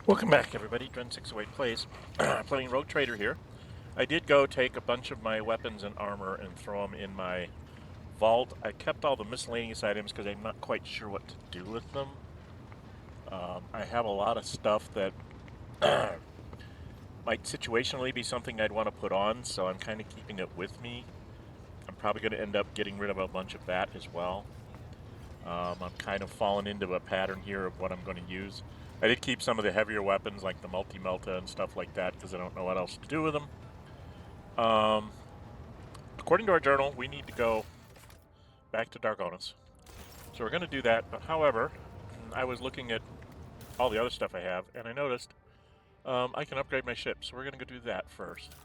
Welcome back, everybody. Dren608 plays. Playing Rogue Trader here. I did go take a bunch of my weapons and armor and throw them in my vault. I kept all the miscellaneous items because I'm not quite sure what to do with them. I have a lot of stuff that might situationally be something I'd want to put on, so I'm kind of keeping it with me. I'm probably going to end up getting rid of a bunch of that as well. I'm kind of falling into a pattern here of what I'm going to use. I did keep some of the heavier weapons like the multi-melta and stuff like that because I don't know what else to do with them. According to our journal, we need to go back to Dargonus. So we're going to do that, but however, I was looking at all the other stuff I have, and I noticed I can upgrade my ship, so we're going to go do that first.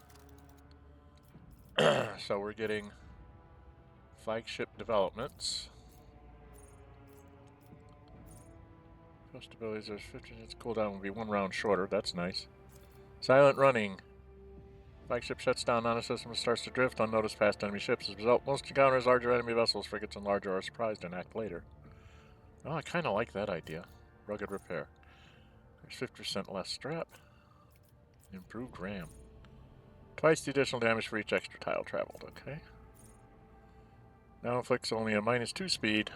So we're getting flagship developments. Post abilities, there's 15 minutes cooldown, will be 1 round shorter, that's nice. Silent running. Flagship shuts down on a system and starts to drift unnoticed past enemy ships. As a result, most encounters larger enemy vessels, frigates, and larger are surprised and act later. Oh, I kind of like that idea. Rugged repair. There's 50% less strap. Improved RAM. Twice the additional damage for each extra tile traveled, okay. Now inflicts only a -2 speed,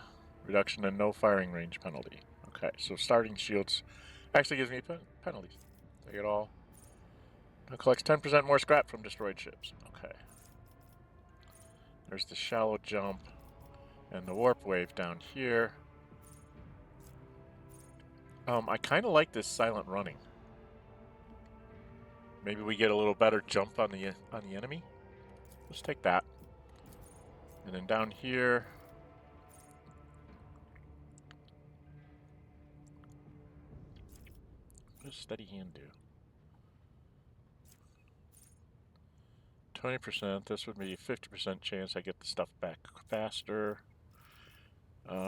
reduction and no firing range penalty. Okay, so starting shields actually gives me penalties. Take it all. Now collects 10% more scrap from destroyed ships. Okay. There's the shallow jump and the warp wave down here. I kind of like this silent running. Maybe we get a little better jump on the enemy. Let's take that. And then down here, what does steady hand do? 20%. This would be 50% chance I get the stuff back faster.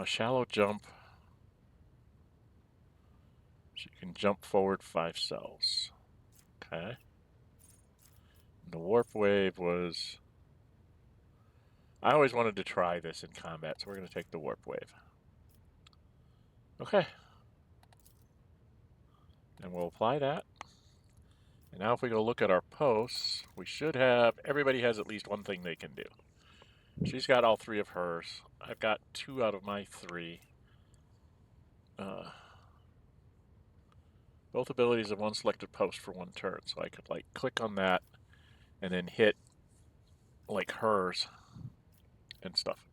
Shallow jump. So you can jump forward 5 cells. Okay. And the warp wave was... I always wanted to try this in combat, so we're going to take the warp wave. Okay. And we'll apply that. And now if we go look at our posts, we should have... Everybody has at least one thing they can do. She's got all 3 of hers. I've got 2 out of my 3. Both abilities of one selected post for 1 turn. So I could, like, click on that and then hit, like, hers and stuff.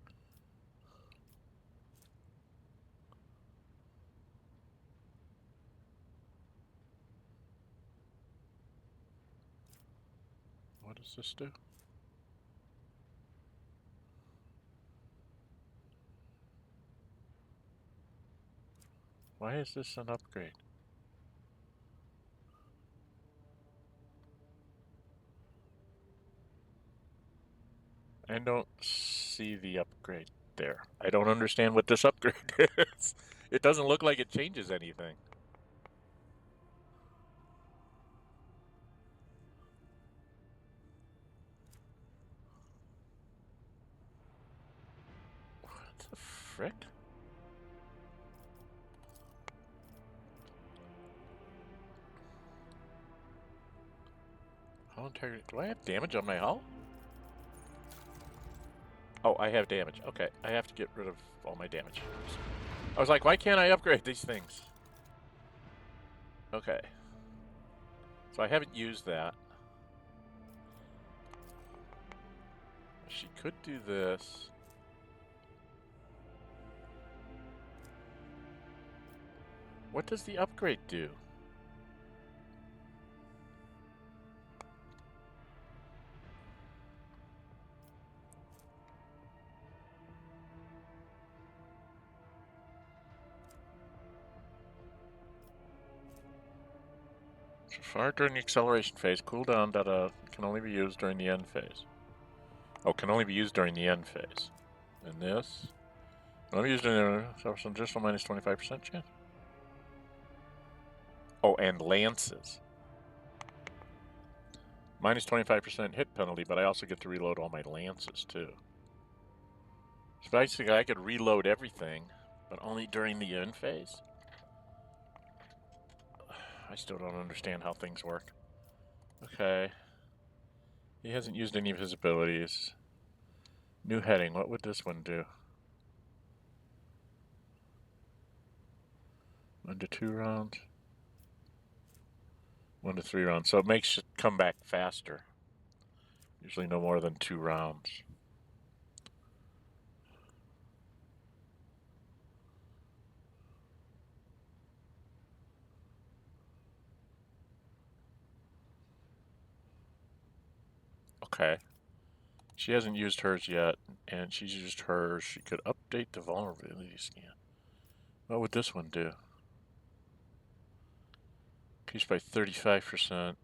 What does this do? Why is this an upgrade? I don't see the upgrade there. I don't understand what this upgrade is. It doesn't look like it changes anything. What the frick? Hull integrity. Do I have damage on my hull? Oh, I have damage. Okay, I have to get rid of all my damage. I was like, why can't I upgrade these things? Okay. So I haven't used that. She could do this. What does the upgrade do? So far during the acceleration phase, cooldown data can only be used during the end phase. Oh, can only be used during the end phase. And this can only be used during the additional minus 25% chance. Oh, and lances. Minus 25% hit penalty, but I also get to reload all my lances too. So basically I could reload everything, but only during the end phase. I still don't understand how things work. Okay. He hasn't used any of his abilities. New heading. What would this one do? 1 to 2 rounds. 1 to 3 rounds. So it makes it come back faster. Usually no more than 2 rounds. Okay. She hasn't used hers yet, and she's used hers. She could update the vulnerability scan. What would this one do? Increased by 35%.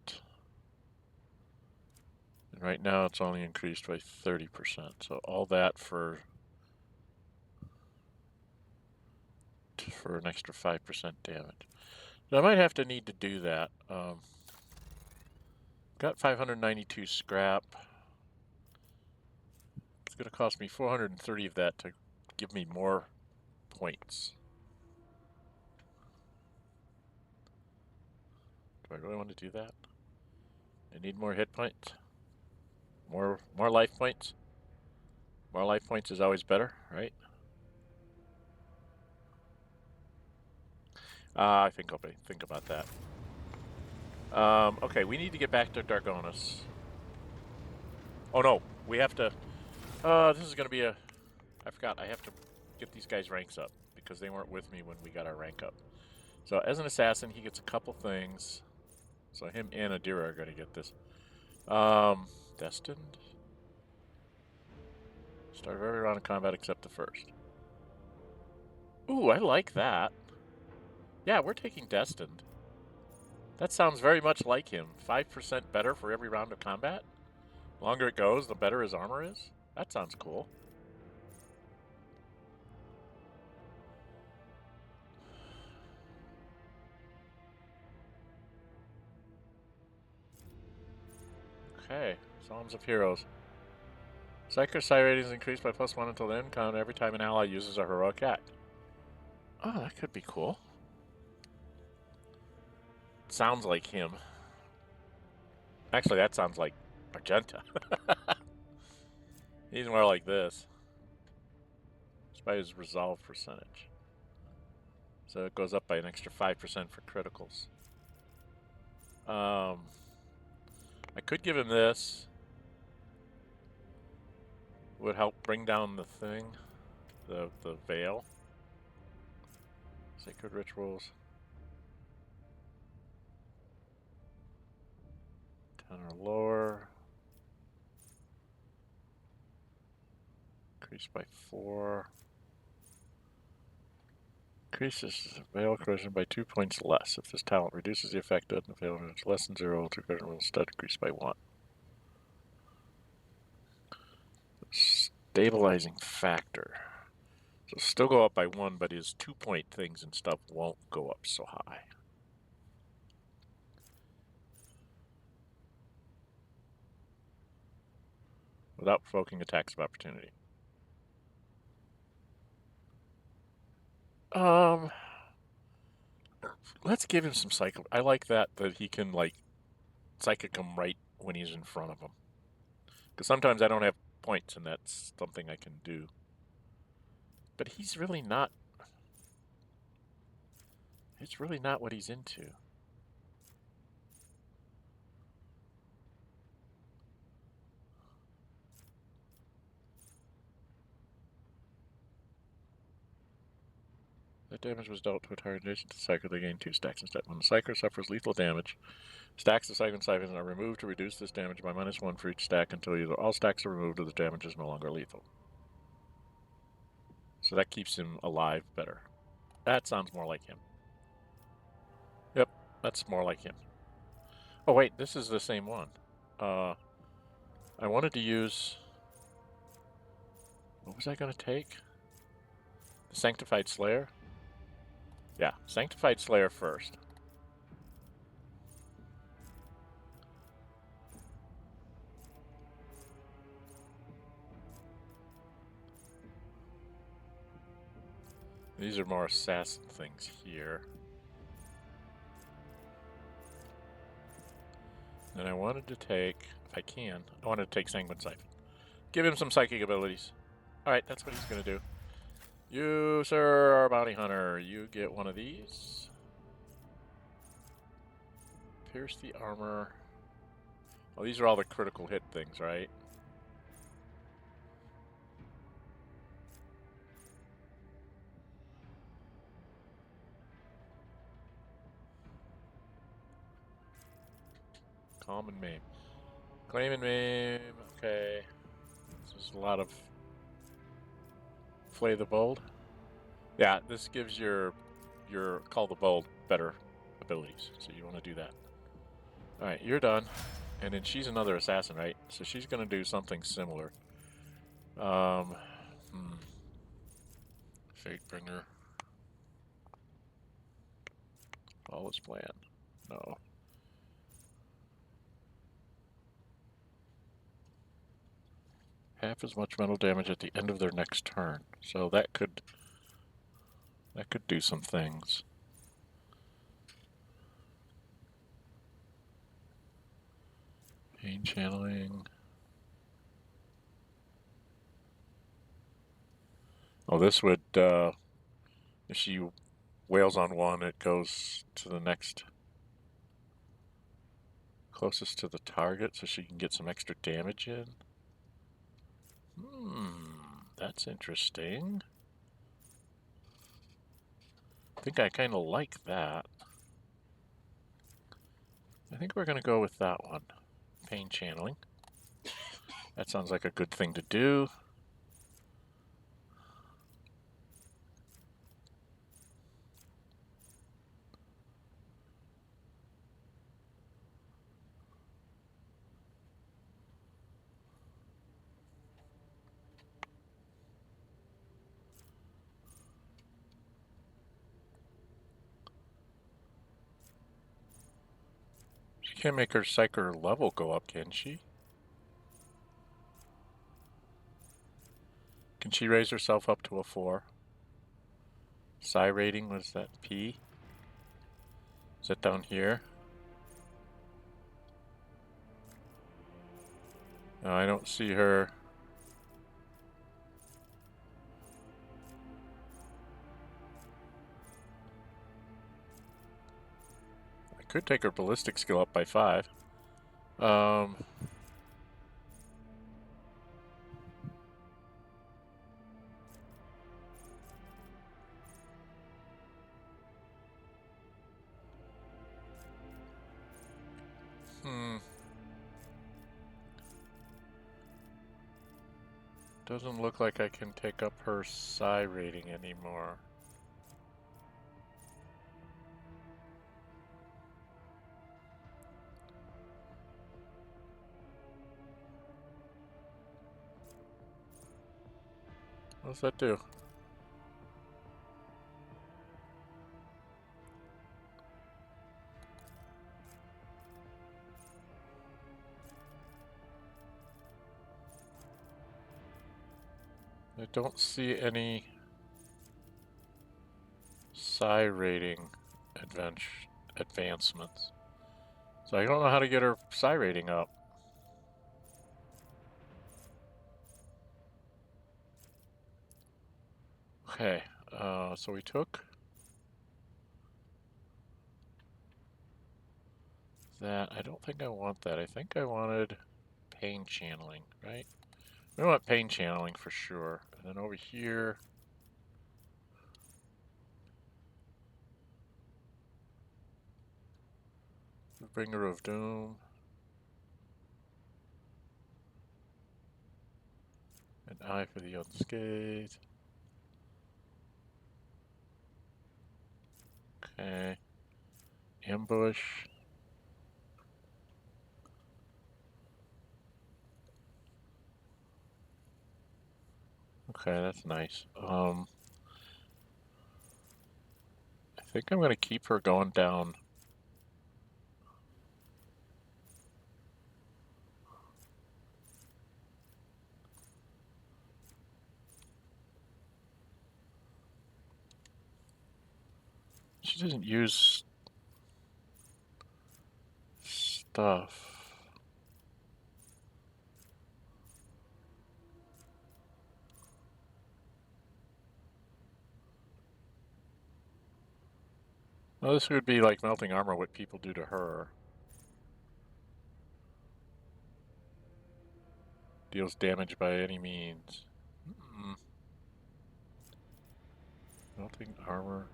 And right now it's only increased by 30%. So all that for an extra 5% damage. So I might have to need to do that. Got 592 scrap. It's going to cost me 430 of that to give me more points. Do I really want to do that? I need more hit points. More life points. More life points is always better, right? I think I'll think about that. Okay, we need to get back to Dargonus. Oh no, we have to. This is going to be a. I forgot. I have to get these guys' ranks up because they weren't with me when we got our rank up. So as an assassin, he gets a couple things. So him and Idira are going to get this. Destined. Start every round of combat except the first. Ooh, I like that. Yeah, we're taking Destined. That sounds very much like him. 5% better for every round of combat. The longer it goes, the better his armor is. That sounds cool. Okay, Psalms of Heroes. Psycho Psi rating is increased by +1 until the end count every time an ally uses a heroic act. Oh, that could be cool. Sounds like him. Actually, that sounds like Magenta. He's more like this. Despite his resolve percentage. So it goes up by an extra 5% for criticals. I could give him this. Would help bring down the thing. The veil. Sacred rituals. 10 or lower. Increased by 4. Increases veil corrosion by 2 points less. If this talent reduces the effect of the veil, it's less than 0, the corrosion will instead increase by 1. Stabilizing factor. So still go up by 1, but his 2-point things and stuff won't go up so high. Without provoking attacks of opportunity. Let's give him some psychic. I like that he can like psychic him right when he's in front of him. Because sometimes I don't have points, and that's something I can do. But he's really not. It's really not what he's into. That damage was dealt to a target adjacent to the Psyker. They gain 2 stacks instead. When the Psyker suffers lethal damage, stacks of Psyker and Siphons are removed to reduce this damage by -1 for each stack until either all stacks are removed or the damage is no longer lethal. So that keeps him alive better. That sounds more like him. Yep, that's more like him. Oh wait, this is the same one. I wanted to use... What was I going to take? The Sanctified Slayer? Yeah, Sanctified Slayer first. These are more assassin things here. And I wanted to take, if I can, I wanted to take Sanguine Siphon. Give him some psychic abilities. Alright, that's what he's going to do. You, sir, are a bounty hunter. You get one of these. Pierce the armor. Oh, these are all the critical hit things, right? Calm and maim. Claim and maim. Okay. This is a lot of Flay the Bold. Yeah, this gives your Call the Bold better abilities, so you want to do that. Alright, you're done. And then she's another assassin, right? So she's going to do something similar. Fatebringer. All is planned. No. Half as much mental damage at the end of their next turn. So that could do some things. Pain channeling. Oh, this would, if she wails on one, it goes to the next closest to the target, so she can get some extra damage in. That's interesting. I think I kind of like that. I think we're going to go with that one. Pain channeling. That sounds like a good thing to do. She can't make her psyker level go up, can she? Can she raise herself up to a 4? Psi rating, what is that? P? Is that down here? No, I don't see her. I could take her ballistic skill up by 5. Doesn't look like I can take up her psi rating anymore. What does that do? I don't see any psi rating advancements. So I don't know how to get her psi rating up. Okay, so we took that. I don't think I want that. I think I wanted pain channeling, right? We want pain channeling for sure. And then over here, the Bringer of Doom. An eye for the unscathed. Okay. Ambush. Okay, that's nice. I think I'm gonna keep her going down. She doesn't use stuff. Well, this would be like melting armor, what people do to her. Deals damage by any means. Melting armor.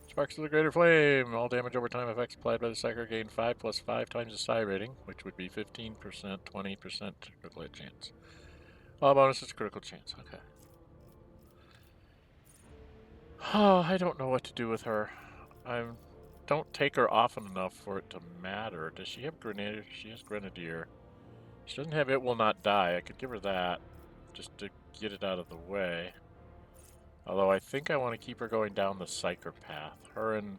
Sparks of the Greater Flame. All damage over time effects applied by the psyker gain 5 plus 5 times the psi rating, which would be 15%, 20% critical hit chance. All bonuses critical chance. Okay. Oh, I don't know what to do with her. I don't take her often enough for it to matter. Does she have Grenadier? She has Grenadier. She doesn't have It Will Not Die. I could give her that just to get it out of the way. Although I think I want to keep her going down the psyker path. Her and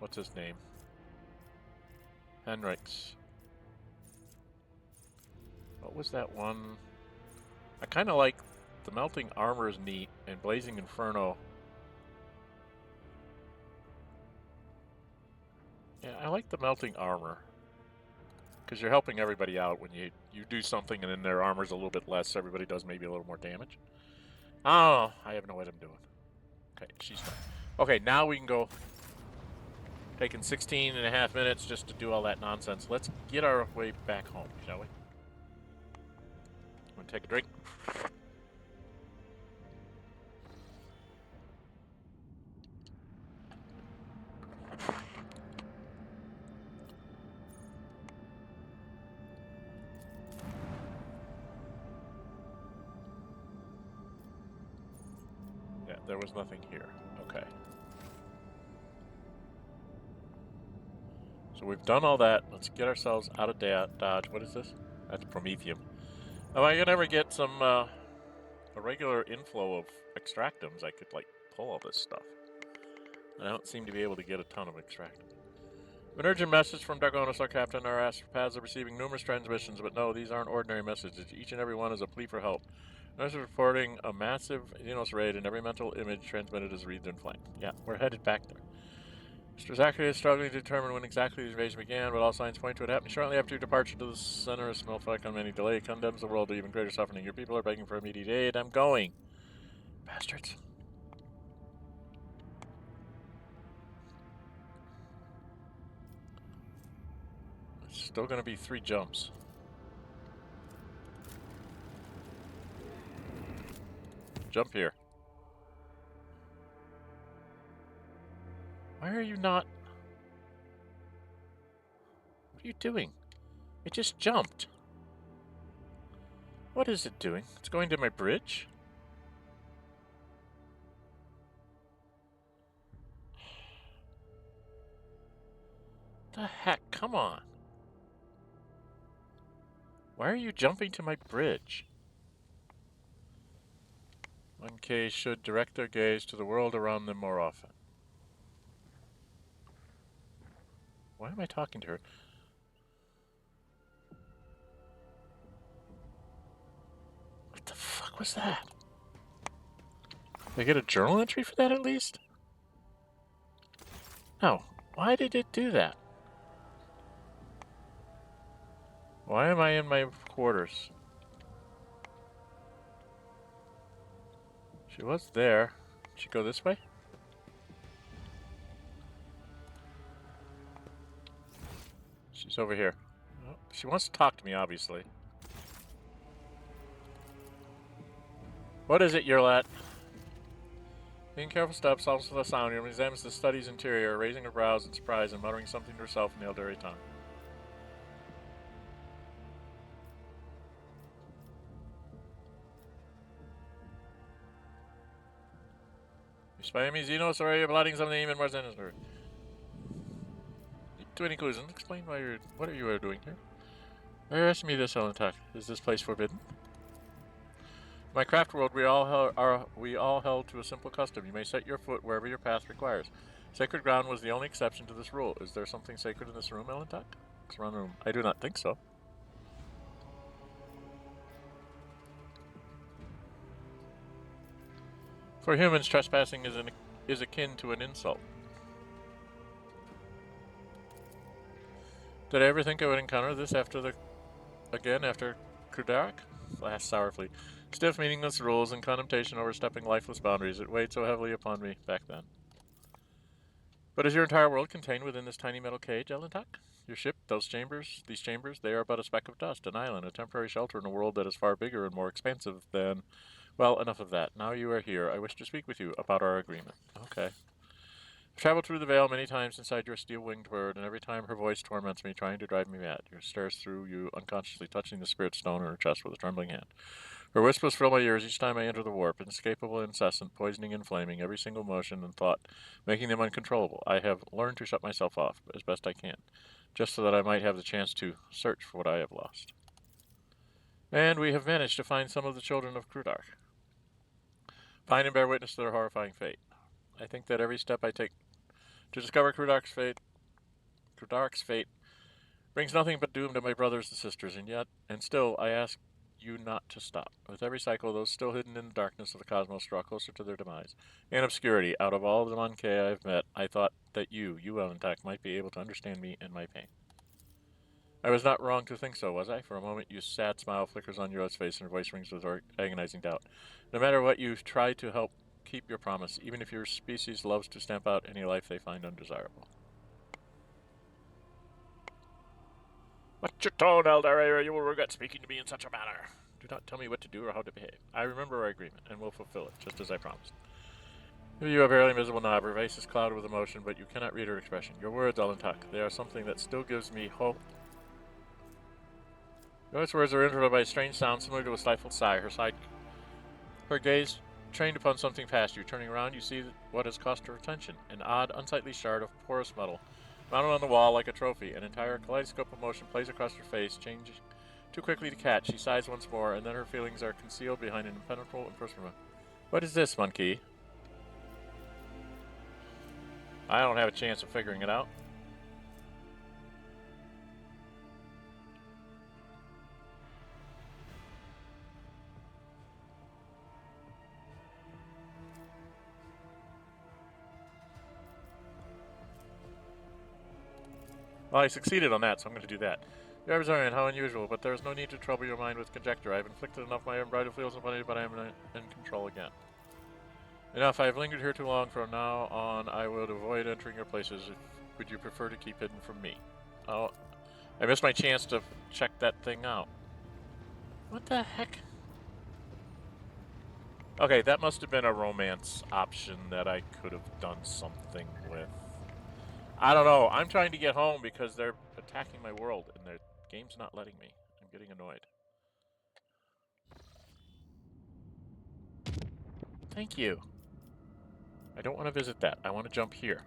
what's his name? Heinrix. What was that one? I kind of like the melting armor is neat, and blazing inferno. Yeah, I like the melting armor because you're helping everybody out when you do something and then their armor's a little bit less. Everybody does maybe a little more damage. Oh, I have no idea what I'm doing. Okay, she's done. Okay, now we can go. Taking 16.5 minutes just to do all that nonsense. Let's get our way back home, shall we? I'm gonna take a drink. Yeah, there was nothing here. Okay. So we've done all that. Let's get ourselves out of Dodge. What is this? That's Promethium. If I could ever get some a regular inflow of extractums, I could like pull all this stuff. I don't seem to be able to get a ton of extractums. An urgent message from Dargonus, our captain. Our astropaths are receiving numerous transmissions, but no, these aren't ordinary messages. Each and every one is a plea for help. Nurse is reporting a massive Xenos raid, and every mental image transmitted is wreathed in flame. Yeah, we're headed back there. Mr. Zachary is struggling to determine when exactly the invasion began, but all signs point to it happening shortly after your departure to the center. A small effect on any delay condemns the world to even greater suffering. Your people are begging for immediate aid. I'm going. Bastards. It's still going to be 3 jumps. Jump here. Why are you not... What are you doing? It just jumped. What is it doing? It's going to my bridge? The heck? Come on. Why are you jumping to my bridge? 1K should direct their gaze to the world around them more often. Why am I talking to her? What the fuck was that? Did I get a journal entry for that at least? No. Why did it do that? Why am I in my quarters? She was there. Did she go this way? She's over here. Oh, she wants to talk to me, obviously. What is it, Yrliet? Taking careful steps, also the sound room, examines the study's interior, raising her brows in surprise and muttering something to herself in the Eldari tongue. You spy me, Xenos, or are you plotting something even more sinister? To any clues, and explain why what are you doing here? Why are you asking me this, Owlcat? Is this place forbidden? In my craft world, we all held to a simple custom. You may set your foot wherever your path requires. Sacred ground was the only exception to this rule. Is there something sacred in this room, Owlcat? Room. I do not think so. For humans, trespassing is akin to an insult. Did I ever think I would encounter this after Kudarak? laughed sorrowfully. Stiff, meaningless rules and contemplation overstepping lifeless boundaries. It weighed so heavily upon me back then. But is your entire world contained within this tiny metal cage, Elentak? Your ship, these chambers, they are but a speck of dust, an island, a temporary shelter in a world that is far bigger and more expansive than... Well, enough of that. Now you are here. I wish to speak with you about our agreement. Okay. I've traveled through the veil many times inside your steel-winged bird, and every time her voice torments me, trying to drive me mad. Your stares through you unconsciously, touching the spirit stone in her chest with a trembling hand. Her whispers fill my ears each time I enter the warp, inescapable, incessant, poisoning, inflaming every single motion and thought, making them uncontrollable. I have learned to shut myself off as best I can, just so that I might have the chance to search for what I have lost. And we have managed to find some of the children of Krudark. Find and bear witness to their horrifying fate. I think that every step I take to discover Krudark's fate brings nothing but doom to my brothers and sisters, and still I ask you not to stop. With every cycle, those still hidden in the darkness of the cosmos draw closer to their demise. In obscurity, out of all the Monkey I have met, I thought that you Elentak, might be able to understand me and my pain. I was not wrong to think so, was I? For a moment, your sad smile flickers on Yrliet's face, and her voice rings with agonizing doubt. No matter what, you try to help keep your promise, even if your species loves to stamp out any life they find undesirable. Watch your tone, Elder, you will regret speaking to me in such a manner. Do not tell me what to do or how to behave. I remember our agreement, and will fulfill it, just as I promised. You have a barely visible nod. Her face is clouded with emotion, but you cannot read her expression. Your words, Elentak, they are something that still gives me hope. Yrliet's words are interrupted by a strange sound similar to a stifled sigh. Her gaze trained upon something past you. Turning around, you see what has cost her attention. An odd, unsightly shard of porous metal, mounted on the wall like a trophy. An entire kaleidoscope of motion plays across her face, changing too quickly to catch. She sighs once more, and then her feelings are concealed behind an impenetrable impersonal. What is this, monkey? I don't have a chance of figuring it out. Well, I succeeded on that, so I'm going to do that. You are Bizarrian, how unusual, but there is no need to trouble your mind with conjecture. I have inflicted enough my unbridled feels upon you, but I am in control again. Enough, I have lingered here too long. From now on, I will avoid entering your places. Would you prefer to keep hidden from me? Oh, I missed my chance to check that thing out. What the heck? Okay, that must have been a romance option that I could have done something with. I don't know. I'm trying to get home because they're attacking my world and the game's not letting me. I'm getting annoyed. Thank you. I don't want to visit that. I want to jump here.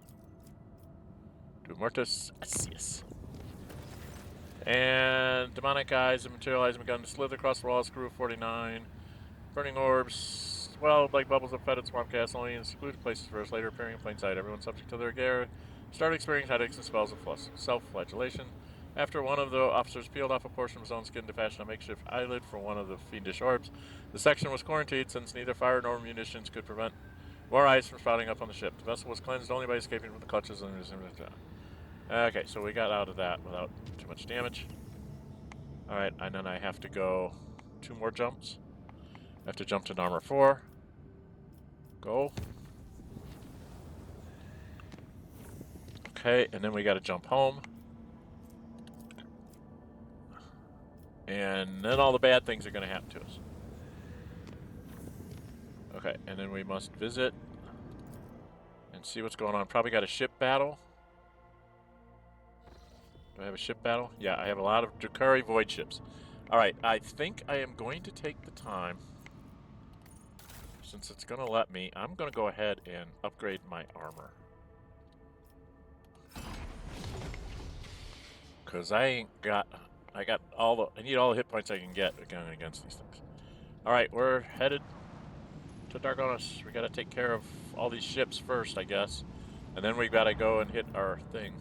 To Mortus, Acies. And demonic eyes have materialized and begun to slither across the walls. Crew of 49. Burning orbs, well, like bubbles of fetid swamp gas, only in secluded places first, later appearing in plain sight. Everyone subject to their gear started experiencing headaches and spells of self-flagellation. After one of the officers peeled off a portion of his own skin to fashion a makeshift eyelid for one of the fiendish orbs, the section was quarantined since neither fire nor munitions could prevent more eyes from sprouting up on the ship. The vessel was cleansed only by escaping from the clutches and... Okay, so we got out of that without too much damage. Alright, and then I have to go 2 more jumps. I have to jump to Narmer IV. Go. Okay, and then we gotta jump home. And then all the bad things are gonna happen to us. Okay, and then we must visit and see what's going on. Probably got a ship battle. Do I have a ship battle? Yeah, I have a lot of Drakari void ships. Alright, I think I am going to take the time, since it's going to let me, I'm going to go ahead and upgrade my armor. Because I need all the hit points I can get against these things. Alright, we're headed to Dargonus. We got to take care of all these ships first, I guess. And then we got to go and hit our thing.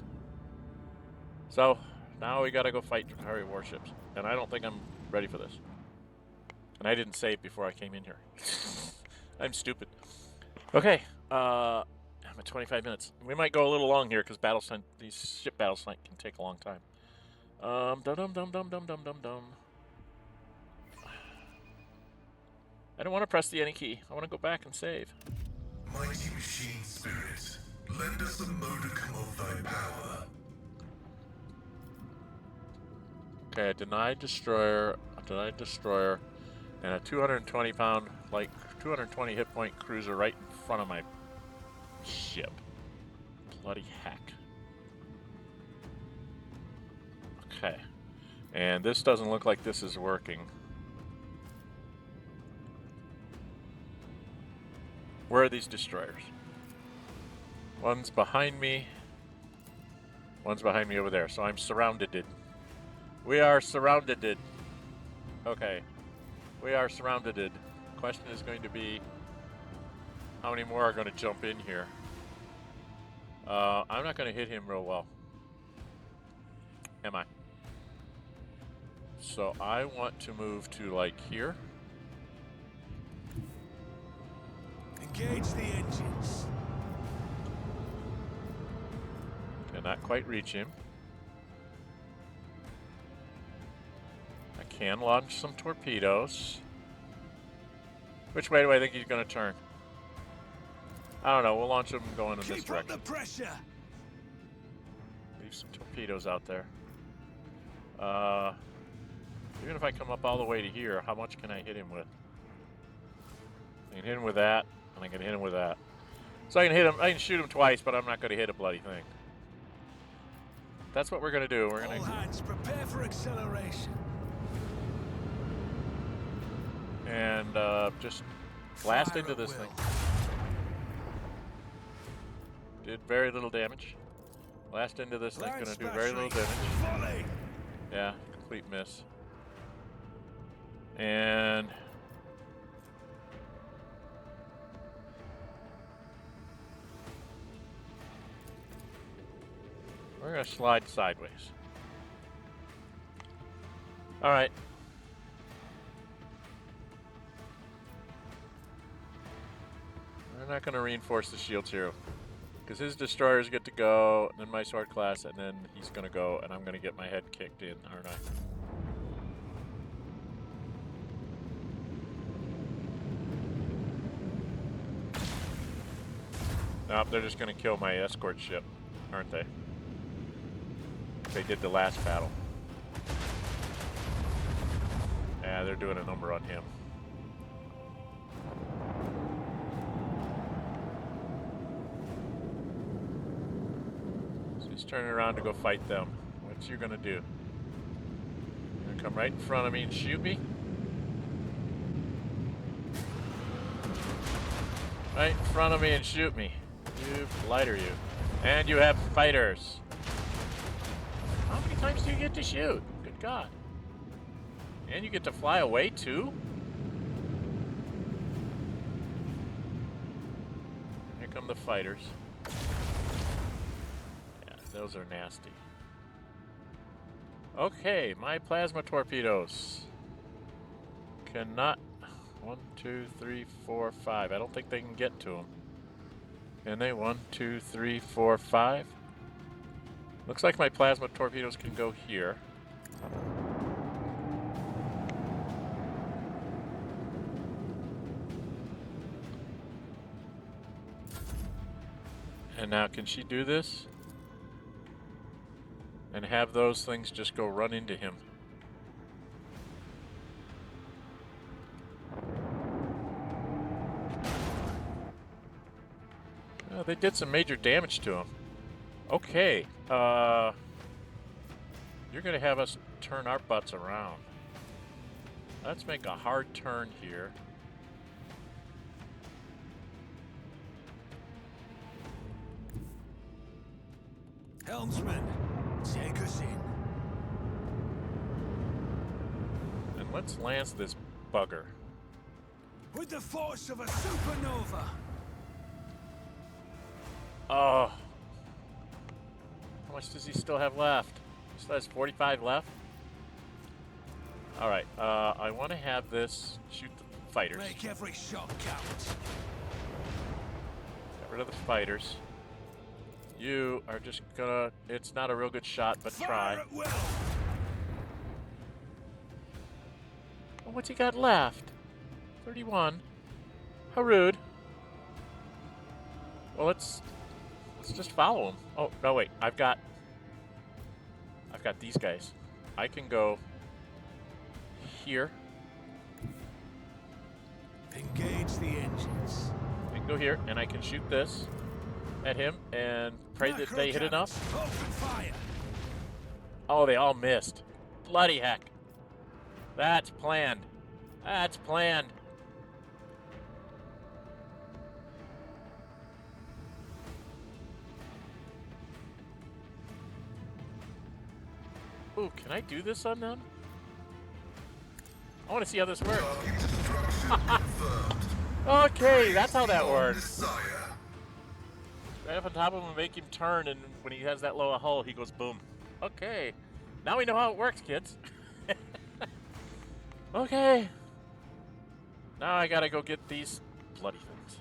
So, now we got to go fight Drakari warships. And I don't think I'm ready for this. And I didn't save before I came in here. I'm stupid. Okay, I'm at 25 minutes. We might go a little long here because these ship battles can take a long time. Dum dum dum dum dum dum dum dum. I don't want to press the any key. I want to go back and save. Mighty machine spirit, lend us a modicum of thy power. Okay, denied destroyer, and a 220 pound, like 220 hit point cruiser right in front of my ship. Bloody heck. Okay. And this doesn't look like this is working. Where are these destroyers? One's behind me. One's behind me over there. So I'm surrounded. We are surrounded. Okay. We are surrounded. Question is going to be, how many more are going to jump in here? I'm not going to hit him real well. Am I? So I want to move to like here. Engage the engines. Cannot quite reach him. I can launch some torpedoes. Which way do I think he's going to turn? I don't know. We'll launch them going in this direction. Keep up the pressure. Leave some torpedoes out there. Even if I come up all the way to here, how much can I hit him with? I can hit him with that, and I can hit him with that. So I can hit him. I can shoot him twice, but I'm not going to hit a bloody thing. That's what we're going to do. We're going to. All hands, prepare for acceleration. And just blast into this thing. Did very little damage. Blast into this thing. Going to do very little damage. Volley. Yeah, complete miss. And we're going to slide sideways. All right. We're not going to reinforce the shields here, because his destroyers get to go, and then my sword class, and then he's going to go, and I'm going to get my head kicked in, aren't I? Nope, they're just going to kill my escort ship, aren't they? They did the last battle. Yeah, they're doing a number on him. So he's turning around to go fight them. What's you going to do? You're going to come right in front of me and shoot me? Right in front of me and shoot me. You blighter, you. And you have fighters. How many times do you get to shoot? Good God. And you get to fly away too? Here come the fighters. Yeah, those are nasty. Okay, my plasma torpedoes. Cannot. 1, 2, 3, 4, 5. I don't think they can get to them. Can they? 1, 2, 3, 4, 5. Looks like my plasma torpedoes can go here. And now, can she do this? And have those things just go run into him? Oh, they did some major damage to him. Okay, you're gonna have us turn our butts around. Let's make a hard turn here. Helmsman, take us in. And let's lance this bugger. With the force of a supernova. Oh. How much does he still have left? He still has 45 left? Alright, I want to have this shoot the fighters. Make every shot count. Get rid of the fighters. You are just gonna... It's not a real good shot, but try. Fire at will. Oh, what's he got left? 31. How rude. Well, let's just follow him. Oh, no, wait. I've got these guys. I can go here. Engage the engines. I can go here, and I can shoot this at him and pray that they hit enough. Open fire. Oh, they all missed. Bloody heck. That's planned. That's planned. Ooh, can I do this on them? I want to see how this works. Okay, that's how that works. Right up on top of him and make him turn, and when he has that low a hull, he goes boom. Okay, now we know how it works, kids. Okay. Now I gotta go get these bloody things.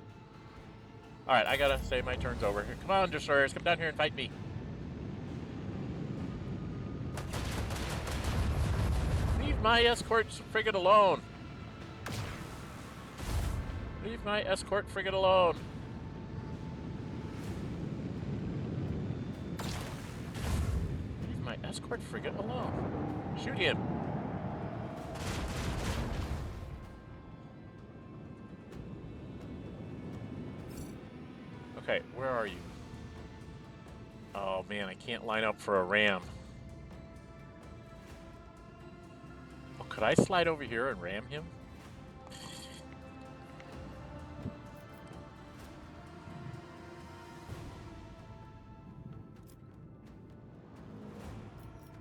Alright, I gotta say my turn's over. Come on, destroyers, come down here and fight me. Leave my escort frigate alone. Leave my escort frigate alone. Leave my escort frigate alone. Shoot him. Okay, where are you? Oh man, I can't line up for a ram. Oh, could I slide over here and ram him?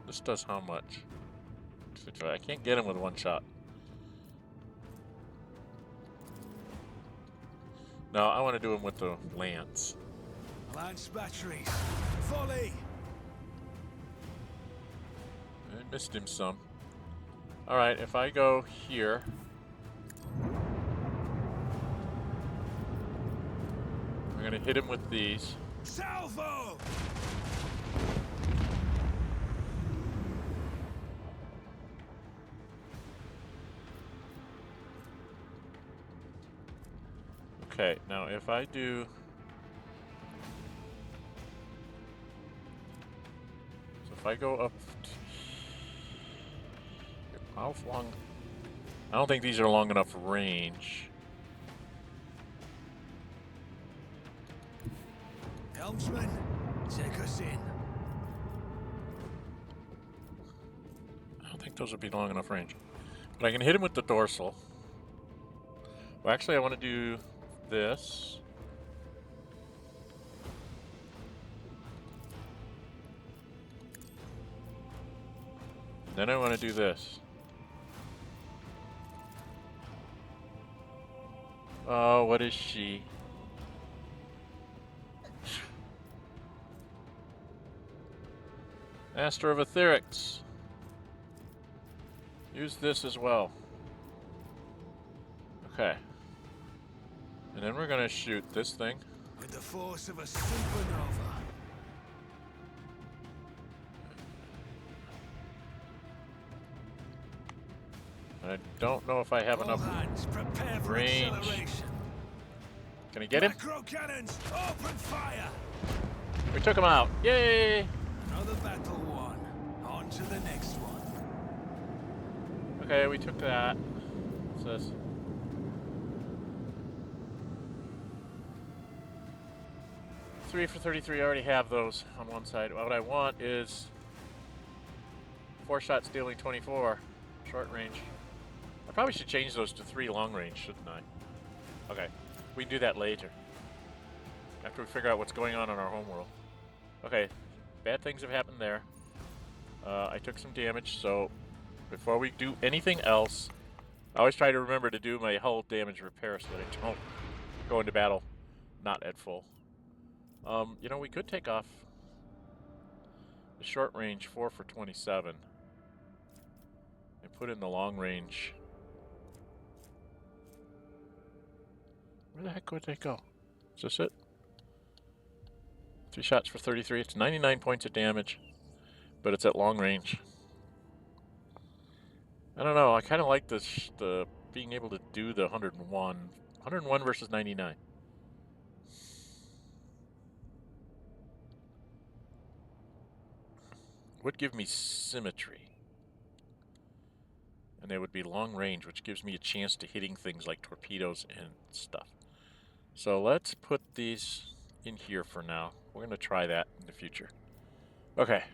This does how much? I can't get him with one shot. No, I want to do him with the lance. Lance batteries. Volley. I missed him some. Alright, if I go here. I'm going to hit him with these. Salvo! Okay, now if I do... So if I go up... How long... I don't think these are long enough range. Helmsman, take us in. I don't think those would be long enough range. But I can hit him with the dorsal. Well, actually I want to do this. Then I want to do this. Oh, what is she? Master of Etherics. Use this as well. Okay. And then we're gonna shoot this thing. With the force of a supernova. I don't know if I have enough Hands, prepare for range. acceleration. Can I get him? Macro cannons, open fire. We took him out. Yay! Another battle won. On to the next one. Okay, we took that. What's this? Three for 33. I already have those on one side. What I want is 4 shots dealing 24 short range. I probably should change those to 3 long range, shouldn't I? Okay, we can do that later. After we figure out what's going on in our homeworld. Okay, bad things have happened there. I took some damage, so before we do anything else, I always try to remember to do my hull damage repair so that I don't go into battle not at full. You know, we could take off the short range 4 for 27 and put in the long range. Where the heck would they go? Is this it? 3 shots for 33. It's 99 points of damage, but it's at long range. I don't know. I kind of like the being able to do the 101. 101 versus 99. Would give me symmetry. And they would be long range, which gives me a chance to hitting things like torpedoes and stuff. So let's put these in here for now. We're going to try that in the future. Okay.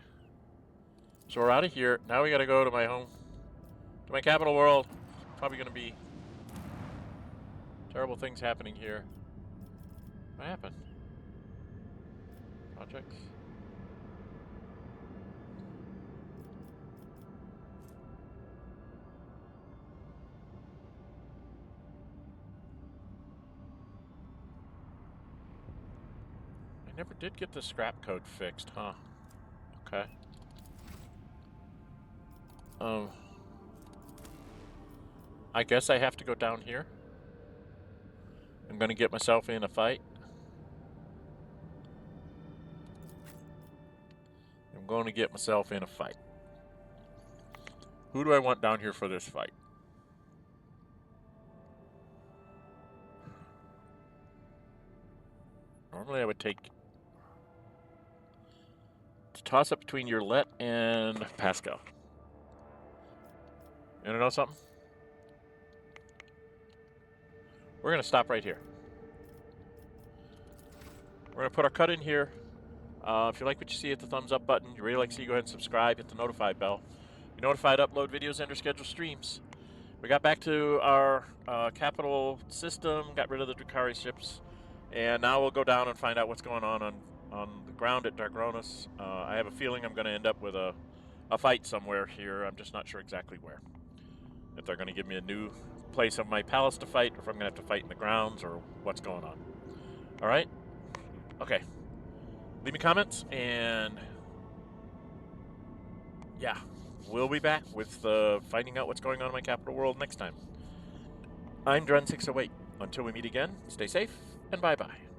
So we're out of here. Now we got to go to my home, to my capital world. Probably going to be terrible things happening here. What happened? Projects? I never did get the scrap code fixed, huh? Okay. I guess I have to go down here. I'm gonna get myself in a fight. I'm going to get myself in a fight. Who do I want down here for this fight? Normally I would take... to toss up between Yrliet and Pasqal. You wanna know something? We're going to stop right here. We're going to put our cut in here. If you like what you see, hit the thumbs up button. You really like to see, go ahead and subscribe. Hit the notify bell. Be notified to upload videos and or schedule streams. We got back to our capital system, got rid of the Drukhari ships, and now we'll go down and find out what's going on the ground at Dargonus. I have a feeling I'm going to end up with a fight somewhere here. I'm just not sure exactly where. If they're going to give me a new place of my palace to fight, or if I'm going to have to fight in the grounds, or what's going on. All right? Okay. Leave me comments, and yeah, we'll be back with finding out what's going on in my capital world next time. I'm Dren608. Until we meet again, stay safe, and bye-bye.